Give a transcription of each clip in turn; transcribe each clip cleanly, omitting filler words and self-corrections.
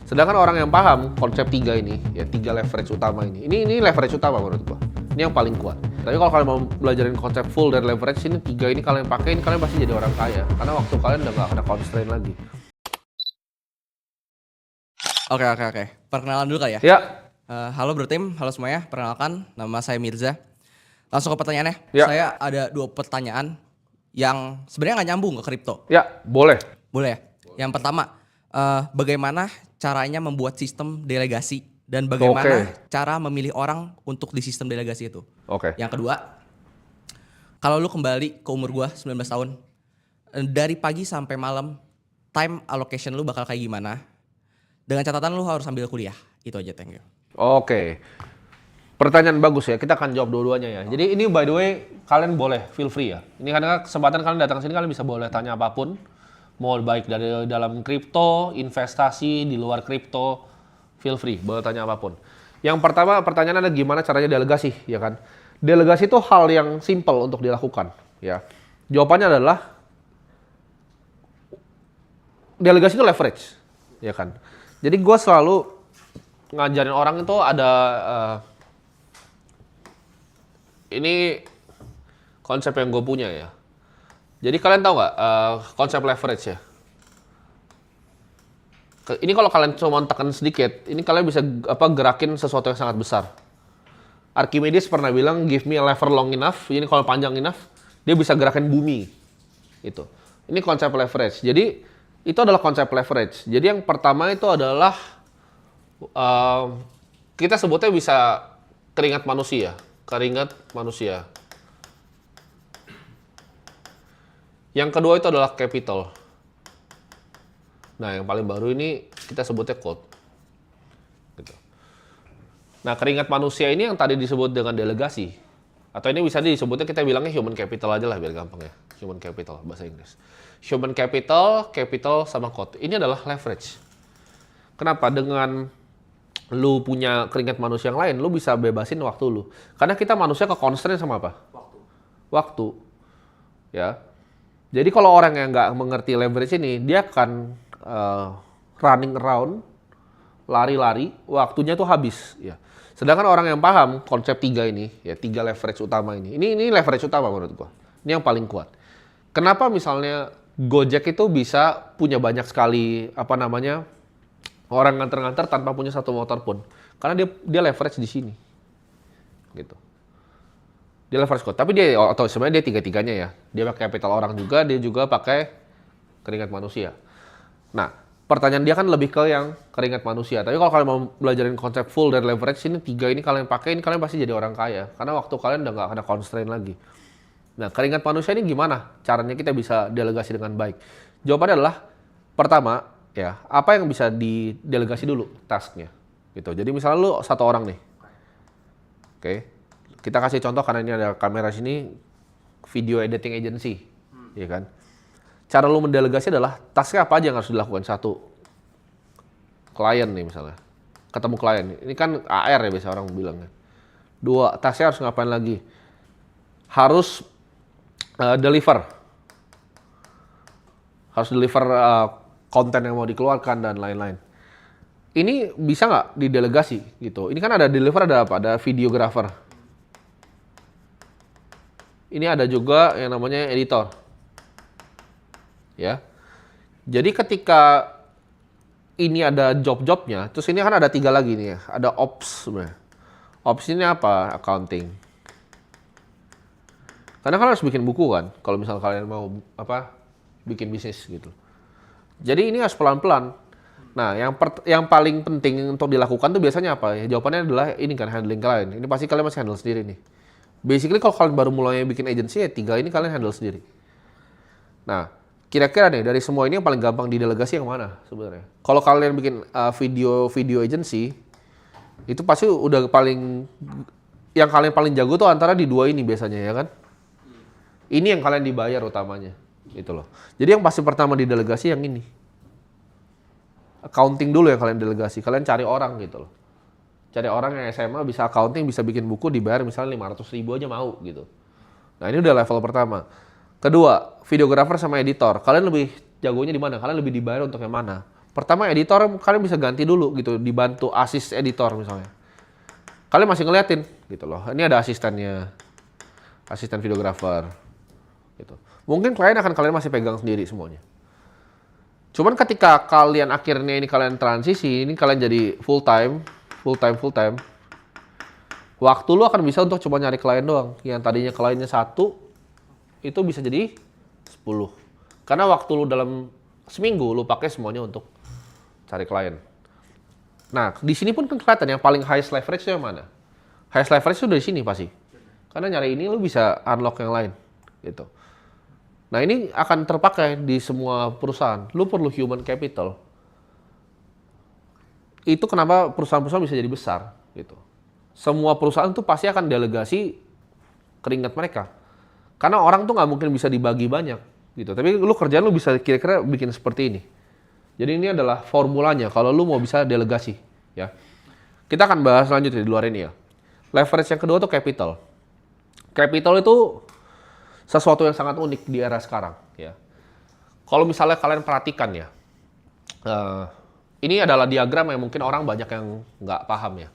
Sedangkan orang yang paham konsep tiga ini, ya tiga leverage utama ini leverage utama menurut gua. Ini yang paling kuat. Tapi kalau kalian mau belajarin konsep full dari leverage ini, tiga ini kalian pakai, ini kalian pasti jadi orang kaya. Karena waktu kalian udah gak ada constraint lagi. Oke. Perkenalan dulu kali ya? Ya. Halo Bro Tim, halo semuanya. Perkenalkan, nama saya Mirza. Langsung ke pertanyaannya. Ya. Saya ada 2 pertanyaan yang sebenarnya nggak nyambung ke kripto. Ya, boleh. Boleh ya? Yang pertama, bagaimana caranya membuat sistem delegasi dan bagaimana cara memilih orang untuk di sistem delegasi itu? Oke. Yang kedua, kalau lu kembali ke umur gua 19 tahun, dari pagi sampai malam, time allocation lu bakal kayak gimana? Dengan catatan lu harus sambil kuliah. Itu aja, thank you. Oke. Pertanyaan bagus ya, kita akan jawab dua-duanya ya. Jadi ini by the way, kalian boleh feel free ya. Ini karena kesempatan kalian datang sini, kalian bisa boleh tanya apapun. Mau baik dari dalam kripto, investasi, di luar kripto, feel free, boleh tanya apapun. Yang pertama pertanyaan adalah gimana caranya delegasi, ya kan? Delegasi itu hal yang simple untuk dilakukan, ya. Jawabannya adalah delegasi itu leverage, ya kan? Jadi gue selalu ngajarin orang itu ada ini konsep yang gue punya ya. Jadi kalian tahu nggak konsep leverage ya? Ini kalau kalian cuma tekan sedikit, ini kalian bisa gerakin sesuatu yang sangat besar. Archimedes pernah bilang, give me a lever long enough. Ini kalau panjang enough, dia bisa gerakin bumi. Itu. Ini konsep leverage. Jadi itu adalah konsep leverage. Jadi yang pertama itu adalah kita sebutnya bisa keringat manusia. Keringat manusia. Yang kedua itu adalah capital. Nah, yang paling baru ini kita sebutnya code. Gitu. Nah, keringat manusia ini yang tadi disebut dengan delegasi. Atau ini bisa disebutnya, kita bilangnya human capital aja lah biar gampang ya. Human capital, bahasa Inggris. Human capital, capital sama code. Ini adalah leverage. Kenapa? Dengan lu punya keringat manusia yang lain, lu bisa bebasin waktu lu. Karena kita manusia ke constraint sama apa? Waktu. Ya. Jadi kalau orang yang nggak mengerti leverage ini, dia akan running around, lari-lari, waktunya tuh habis. Ya. Sedangkan orang yang paham konsep tiga ini, ya tiga leverage utama ini leverage utama menurut gua. Ini yang paling kuat. Kenapa misalnya Gojek itu bisa punya banyak sekali orang nganter-nganter tanpa punya satu motor pun? Karena dia leverage di sini, gitu. Dia leverage code, tapi sebenarnya dia tiga-tiganya ya. Dia pakai capital orang juga, dia juga pakai keringat manusia. Nah, pertanyaan dia kan lebih ke yang keringat manusia. Tapi kalau kalian mau belajarin konsep full dari leverage, ini tiga ini kalian pakai, ini kalian pasti jadi orang kaya. Karena waktu kalian udah nggak ada constraint lagi. Nah, keringat manusia ini gimana caranya kita bisa delegasi dengan baik? Jawabannya adalah, pertama, ya apa yang bisa didelegasi dulu tasknya. Gitu. Jadi misalnya lu satu orang nih. Oke. Kita kasih contoh karena ini ada kamera sini, video editing agency, ya kan? Cara lu mendelegasi adalah tasknya apa aja yang harus dilakukan. Satu, klien nih misalnya, ketemu klien. Ini kan AR ya biasa orang bilangnya. Dua, tasknya harus ngapain lagi? Harus deliver. Harus deliver konten yang mau dikeluarkan dan lain-lain. Ini bisa nggak didelegasi gitu? Ini kan ada deliver, ada apa? Ada videographer. Ini ada juga yang namanya editor. Ya. Jadi ketika ini ada job-jobnya, terus ini kan ada 3 lagi nih ya. Ada ops sebenarnya. Ops ini apa? Accounting. Karena kalian harus bikin buku kan, kalau misal kalian mau bikin bisnis gitu. Jadi ini harus pelan-pelan. Nah, yang paling penting untuk dilakukan tuh biasanya apa? Ya, jawabannya adalah ini kan, handling klien. Ini pasti kalian masih handle sendiri nih. Basically kalau kalian baru mulai bikin agency ya 3 ini kalian handle sendiri. Nah, kira-kira nih dari semua ini yang paling gampang didelegasi yang mana sebenarnya? Kalau kalian bikin video agency, itu pasti udah yang kalian paling jago tuh antara di 2 ini biasanya ya kan? Ini yang kalian dibayar utamanya, gitu loh. Jadi yang pasti pertama didelegasi yang ini. Accounting dulu yang kalian delegasi, kalian cari orang gitu loh. Cari orang yang SMA bisa accounting, bisa bikin buku, dibayar misalnya 500.000 aja mau gitu. Nah ini udah level pertama. Kedua, videographer sama editor. Kalian lebih jagonya di mana? Kalian lebih dibayar untuk yang mana? Pertama editor kalian bisa ganti dulu gitu, dibantu assist editor misalnya. Kalian masih ngeliatin gitu loh. Ini ada asistennya, asisten videographer gitu. Mungkin klien akan kalian masih pegang sendiri semuanya. Cuman ketika kalian akhirnya ini kalian transisi, ini kalian jadi full time. Waktu lu akan bisa untuk cuma nyari klien doang. Yang tadinya kliennya 1, itu bisa jadi 10. Karena waktu lu dalam seminggu lu pakai semuanya untuk cari klien. Nah, di sini pun kan kelihatan yang paling highest leverage itu yang mana? Highest leverage itu dari sini pasti. Karena nyari ini lu bisa unlock yang lain gitu. Nah, ini akan terpakai di semua perusahaan. Lu perlu human capital. Itu kenapa perusahaan-perusahaan bisa jadi besar gitu. Semua perusahaan tuh pasti akan delegasi keringat mereka. Karena orang tuh nggak mungkin bisa dibagi banyak gitu. Tapi lu kerjaan lu bisa kira-kira bikin seperti ini. Jadi ini adalah formulanya kalau lu mau bisa delegasi ya. Kita akan bahas lanjut di luar ini ya. Leverage yang kedua tuh capital. Capital itu sesuatu yang sangat unik di era sekarang ya. Kalau misalnya kalian perhatikan ya. Ini adalah diagram yang mungkin orang banyak yang nggak paham ya.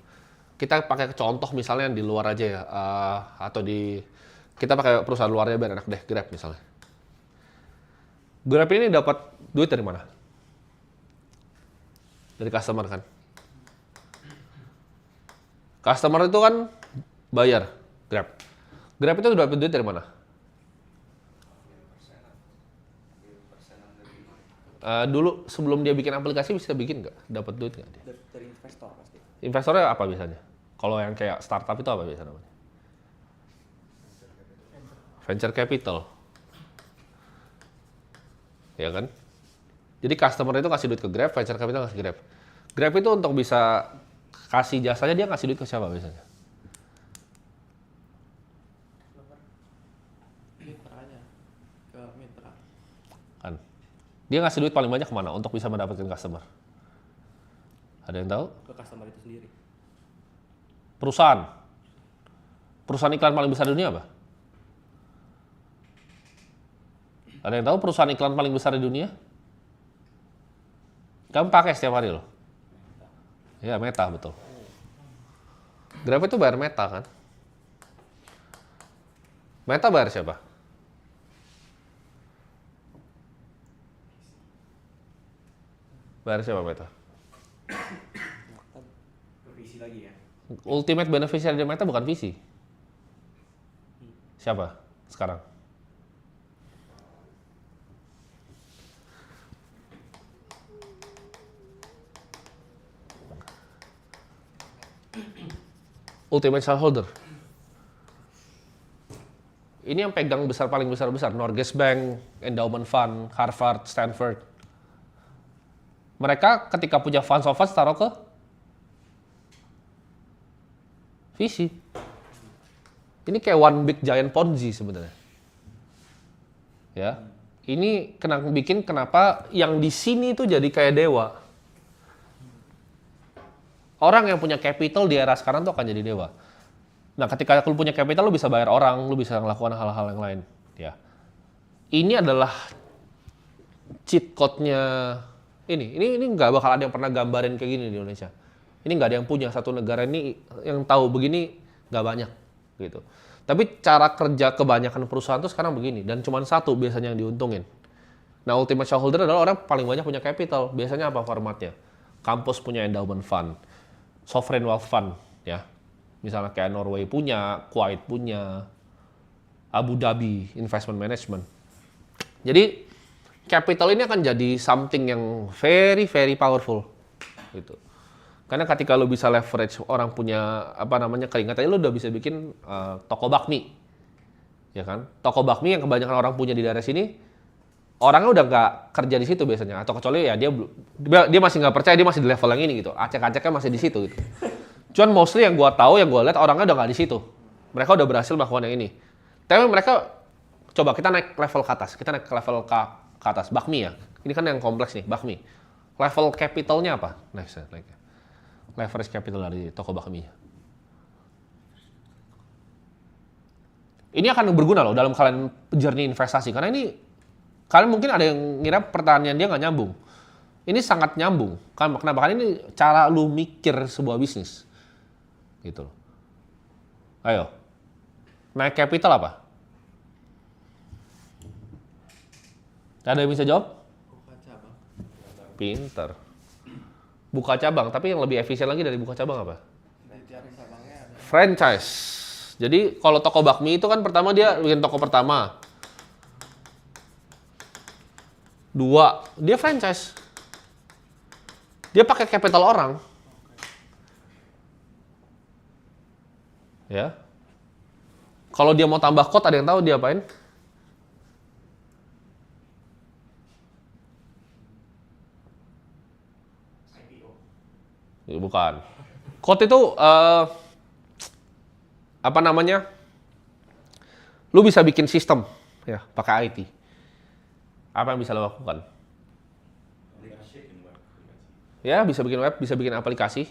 Kita pakai contoh misalnya yang di luar aja ya. Atau kita pakai perusahaan luarnya biar enak deh, Grab misalnya. Grab ini dapat duit dari mana? Dari customer kan. Customer itu kan bayar Grab. Grab itu dapat duit dari mana? Dulu sebelum dia bikin aplikasi bisa bikin nggak? Dapat duit nggak dia? Dari investor pasti. Investornya apa biasanya? Kalau yang kayak startup itu apa biasanya namanya? Venture capital. Ya kan? Jadi customer itu kasih duit ke Grab, venture capital kasih Grab. Grab itu untuk bisa kasih jasanya dia kasih duit ke siapa biasanya? Mitranya, ke mitra. Kan. Dia ngasih duit paling banyak kemana untuk bisa mendapatkan customer? Ada yang tahu? Ke customer itu sendiri. Perusahaan. Perusahaan iklan paling besar di dunia apa? Ada yang tahu perusahaan iklan paling besar di dunia? Kamu pakai setiap hari loh. Ya, Meta, betul. Grab itu bayar Meta kan? Meta bayar siapa? Bayar siapa Meta? Revisi lagi ya. Ultimate beneficiary dari Meta bukan VC. Siapa sekarang? Ultimate shareholder. Ini yang pegang paling besar, Norges Bank, Endowment Fund, Harvard, Stanford. Mereka ketika punya funds of funds taruh ke VC. Ini kayak one big giant Ponzi sebenarnya. Ya. Ini kenapa yang di sini tuh jadi kayak dewa. Orang yang punya capital di era sekarang tuh akan jadi dewa. Nah, ketika lu punya capital, lu bisa bayar orang, lu bisa melakukan hal-hal yang lain. Ya. Ini adalah cheat code-nya ini. Ini nggak bakal ada yang pernah gambarin kayak gini di Indonesia. Ini nggak ada yang punya satu negara ini yang tahu begini nggak banyak gitu. Tapi cara kerja kebanyakan perusahaan tuh sekarang begini dan cuma satu biasanya yang diuntungin. Nah, ultimate shareholder adalah orang paling banyak punya capital. Biasanya apa formatnya? Kampus punya endowment fund. Sovereign wealth fund, ya. Misalnya kayak Norway punya, Kuwait punya, Abu Dhabi investment management. Jadi capital ini akan jadi something yang very very powerful, gitu. Karena ketika lo bisa leverage orang punya keringat aja lo udah bisa bikin toko bakmi, ya kan? Toko bakmi yang kebanyakan orang punya di daerah sini, orangnya udah nggak kerja di situ biasanya, atau kecuali ya dia masih nggak percaya, dia masih di level yang ini gitu, acek-aceknya masih di situ gitu. Cuman mostly yang gue tahu, yang gue lihat orangnya udah nggak di situ, mereka udah berhasil melakukan yang ini. Tapi mereka coba kita naik level ke atas, kita naik ke level ke atas bakmi ya. Ini kan yang kompleks nih bakmi. Level capitalnya apa? Next, leverage capital dari toko bakmi. Ini akan berguna loh dalam kalian journey investasi karena ini. Kalian mungkin ada yang ngira pertanyaan dia nggak nyambung. Ini sangat nyambung. Kenapa? Karena ini cara lu mikir sebuah bisnis. Gitu loh. Ayo. Naik capital apa? Ada yang bisa jawab? Buka cabang. Pinter. Buka cabang, tapi yang lebih efisien lagi dari buka cabang apa? Di tiap cabangnya ada. Franchise. Jadi kalau toko bakmi itu kan pertama dia bikin toko pertama. 2, dia franchise. Dia pakai capital orang. Ya. Kalau dia mau tambah code, ada yang tahu dia apain? Bukan. Code itu apa namanya? Lu bisa bikin sistem ya, pakai IT. Apa yang bisa lo lakukan? Ya, bisa bikin web, bisa bikin aplikasi.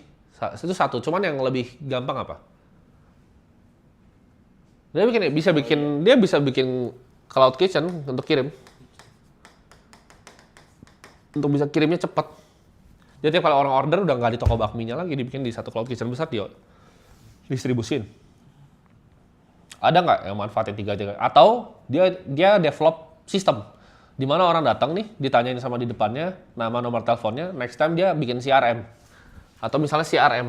Itu satu. Cuman yang lebih gampang apa? Dia bisa bikin cloud kitchen untuk kirim. Untuk bisa kirimnya cepat. Jadi kalau orang order udah nggak di toko bakminya lagi, dibikin di satu cloud kitchen besar, dia distribusin. Ada nggak yang manfaatin tiga-tiga? Atau dia develop sistem di mana orang datang nih, ditanyain sama di depannya nama, nomor teleponnya, next time dia bikin CRM atau misalnya CRM.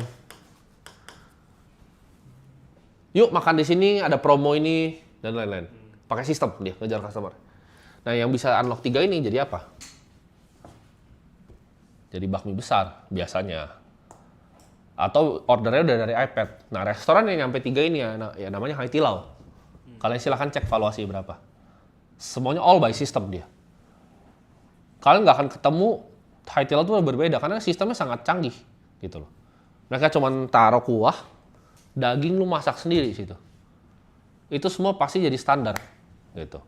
Yuk makan di sini, ada promo ini dan lain-lain. Pakai sistem dia ngejar customer. Nah yang bisa unlock 3 ini jadi apa? Jadi bakmi besar biasanya. Atau ordernya udah dari iPad. Nah restoran yang nyampe 3 ini ya namanya Haitilau. Kalian silahkan cek valuasi berapa. Semuanya all by system dia. Kalian nggak akan ketemu Haitilau itu berbeda karena sistemnya sangat canggih gitu loh. Mereka cuma taruh kuah, daging lu masak sendiri situ. Itu semua pasti jadi standar gitu.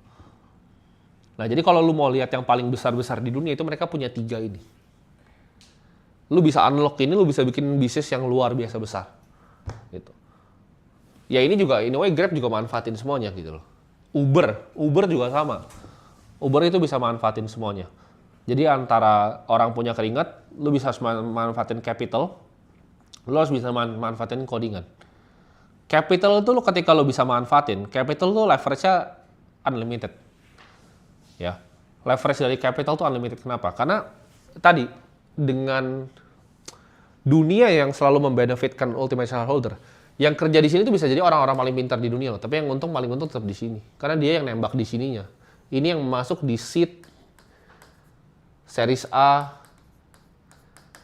Nah jadi kalau lu mau lihat yang paling besar-besar di dunia itu mereka punya 3 ini. Lu bisa unlock ini, lu bisa bikin bisnis yang luar biasa besar. Gitu. Ya ini juga, anyway Grab juga manfaatin semuanya gitu loh. Uber juga sama. Uber itu bisa manfaatin semuanya. Jadi antara orang punya keringat, lu bisa manfaatin capital, lu harus bisa manfaatin codingan. Capital itu lu ketika lu bisa manfaatin, capital tuh leverage-nya unlimited. Ya. Leverage dari capital tuh unlimited. Kenapa? Karena tadi dengan dunia yang selalu membenefitkan ultimate shareholder, yang kerja di sini tuh bisa jadi orang-orang paling pintar di dunia loh, tapi yang paling untung tetap di sini. Karena dia yang nembak di sininya. Ini yang masuk di seed series A.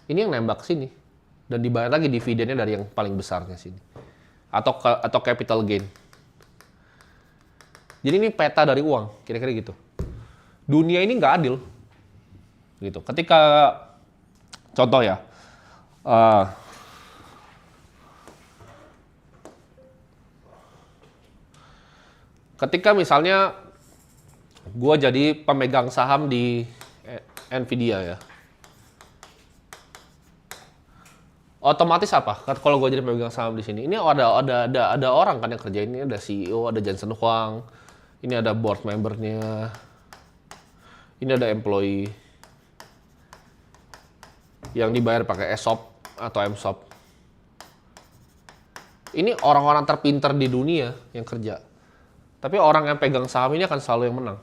Ini yang nembak sini dan dibayar lagi dividennya dari yang paling besarnya sini. Atau capital gain. Jadi ini peta dari uang, kira-kira gitu. Dunia ini nggak adil. Gitu. Ketika contoh ya, ketika misalnya gue jadi pemegang saham di Nvidia ya, otomatis apa? Kalau gue jadi pemegang saham di sini, ini ada orang kan yang kerjain, ini ada CEO, ada Jensen Huang, ini ada board membernya, ini ada employee yang dibayar pakai ESOP atau MSOP. Ini orang-orang terpintar di dunia yang kerja. Tapi orang yang pegang saham ini akan selalu yang menang.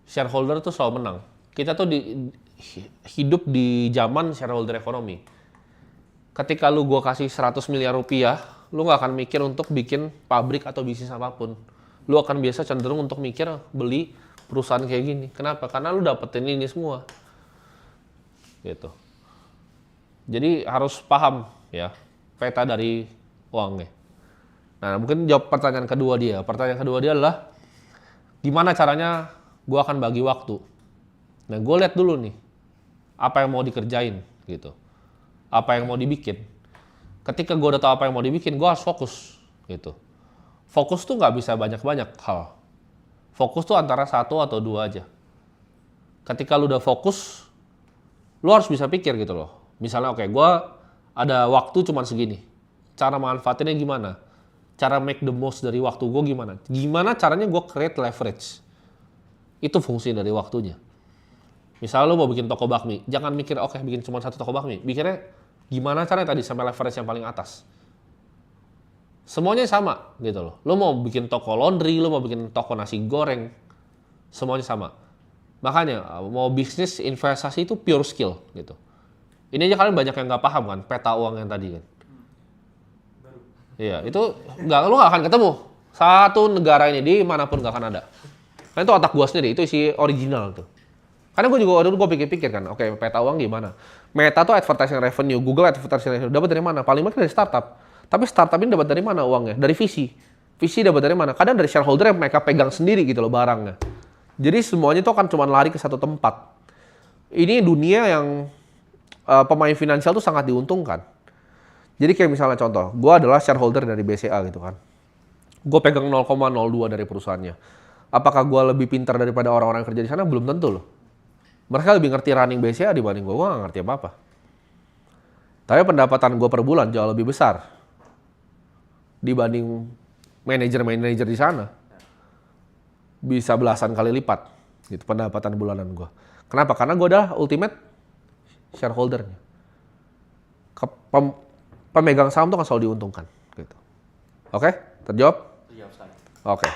Shareholder tuh selalu menang. Kita tuh hidup di zaman shareholder ekonomi. Ketika gua kasih 100 miliar rupiah, lu nggak akan mikir untuk bikin pabrik atau bisnis apapun. Lu akan biasa cenderung untuk mikir beli perusahaan kayak gini. Kenapa? Karena lu dapetin ini semua. Gitu. Jadi harus paham ya peta dari uangnya. Nah mungkin jawab pertanyaan kedua dia. Pertanyaan kedua dia adalah gimana caranya gue akan bagi waktu. Nah gue lihat dulu nih apa yang mau dikerjain gitu. Apa yang mau dibikin. Ketika gue udah tahu apa yang mau dibikin, gue harus fokus gitu. Fokus tuh nggak bisa banyak-banyak hal. Fokus tuh antara 1 atau 2 aja. Ketika lu udah fokus, lu harus bisa pikir gitu loh. Misalnya oke, gue ada waktu cuma segini. Cara manfaatinnya gimana? Cara make the most dari waktu gue gimana? Gimana caranya gue create leverage? Itu fungsi dari waktunya. Misal lu mau bikin toko bakmi, jangan mikir oke bikin cuma satu toko bakmi. Pikirnya gimana caranya tadi sampai leverage yang paling atas. Semuanya sama gitu loh. Lu mau bikin toko laundry, lu mau bikin toko nasi goreng, semuanya sama. Makanya mau bisnis investasi itu pure skill gitu. Ini aja kalian banyak yang nggak paham kan, peta uang yang tadi kan. Iya, itu lu nggak akan ketemu. Satu negara ini di manapun nggak akan ada. Kan itu otak gua sendiri, itu isi original tuh. Karena gue juga dulu gue pikir-pikir kan, oke peta uang gimana? Meta tuh advertising revenue, Google advertising revenue, dapat dari mana? Paling banyak dari startup. Tapi startup ini dapat dari mana uangnya? Dari visi. Visi dapat dari mana? Kadang dari shareholder yang mereka pegang sendiri gitu loh barangnya. Jadi semuanya itu akan cuma lari ke satu tempat. Ini dunia yang pemain finansial tuh sangat diuntungkan. Jadi kayak misalnya contoh, gue adalah shareholder dari BCA gitu kan. Gue pegang 0,02 dari perusahaannya. Apakah gue lebih pintar daripada orang-orang yang kerja di sana? Belum tentu loh. Mereka lebih ngerti running BCA dibanding gue gak ngerti apa-apa. Tapi pendapatan gue per bulan jauh lebih besar dibanding manajer-manajer di sana. Bisa belasan kali lipat gitu pendapatan bulanan gue. Kenapa? Karena gue adalah ultimate shareholder-nya. Pemegang saham tuh kan selalu diuntungkan. Gitu. Oke? Terjawab? Iya, Ustaz. Oke.